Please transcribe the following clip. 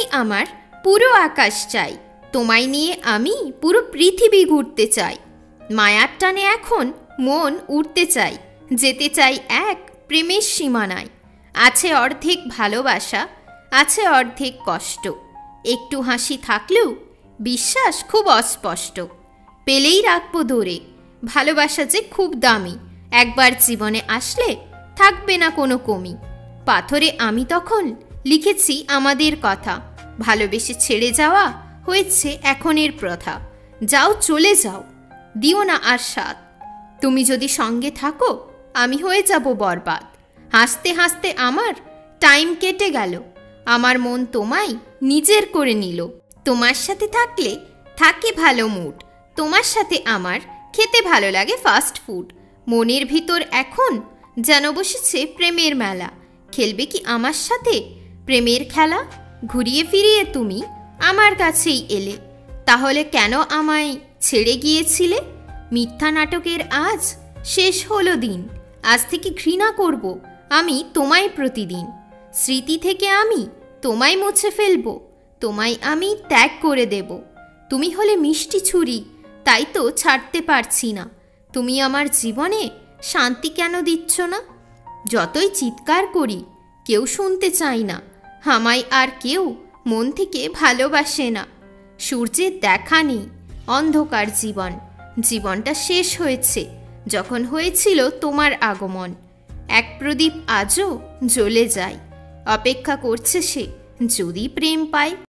চাই আমার, পুরো আকাশ চাই। তোমায় নিয়ে আমি পুরো পৃথিবী ঘুরতে চাই। মায়ার টানে এখন মন উড়তে চাই, যেতে চাই এক প্রেমের সীমানায়। আছে অর্ধেক ভালোবাসা, আছে অর্ধেক কষ্ট। একটু হাসি থাকলেও বিশ্বাস খুব অস্পষ্ট। পেলেই রাখবো ধরে, ভালোবাসা যে খুব দামি। একবার জীবনে আসলে থাকবে না কোনো কমি। পাথরে আমি তখন লিখেছি আমাদের কথা। ভালোবেসে ছেড়ে যাওয়া হয়েছে এখনের প্রথা। যাও চলে যাও, দিও না আর সাথ। তুমি যদি সঙ্গে থাকো আমি হয়ে যাব বরবাদ। হাসতে হাসতে আমার টাইম কেটে গেল, আমার মন তোমায় নিজের করে নিল। তোমার সাথে থাকলে থাকে ভালো মুড, তোমার সাথে আমার খেতে ভালো লাগে ফাস্ট ফুড। মনের ভিতর এখন যেন বসেছে প্রেমের মেলা। খেলবে কি আমার সাথে প্রেমের খেলা? ঘুরিয়ে ফিরিয়ে তুমি আমার কাছেই এলে, তাহলে কেন আমায় ছেড়ে গিয়েছিলে? মিথ্যা নাটকের আজ শেষ হলো দিন। আজ থেকে ঘৃণা করব আমি তোমায় প্রতিদিন। স্মৃতি থেকে আমি তোমায় মুছে ফেলব, তোমায় আমি ত্যাগ করে দেব। তুমি হলে মিষ্টি ছুরি, তাই তো ছাড়তে পারছি না। তুমি আমার জীবনে শান্তি কেন দিচ্ছ না? যতই চিৎকার করি কেউ শুনতে চায় না, আমায় আর কেউ মন থেকে ভালোবাসে না। সূর্যের দেখা নেই, অন্ধকার জীবন। জীবনটা শেষ হয়েছে যখন হয়েছিল তোমার আগমন। এক প্রদীপ আজও জ্বলে যায়, অপেক্ষা করছে সে যদি প্রেম পায়।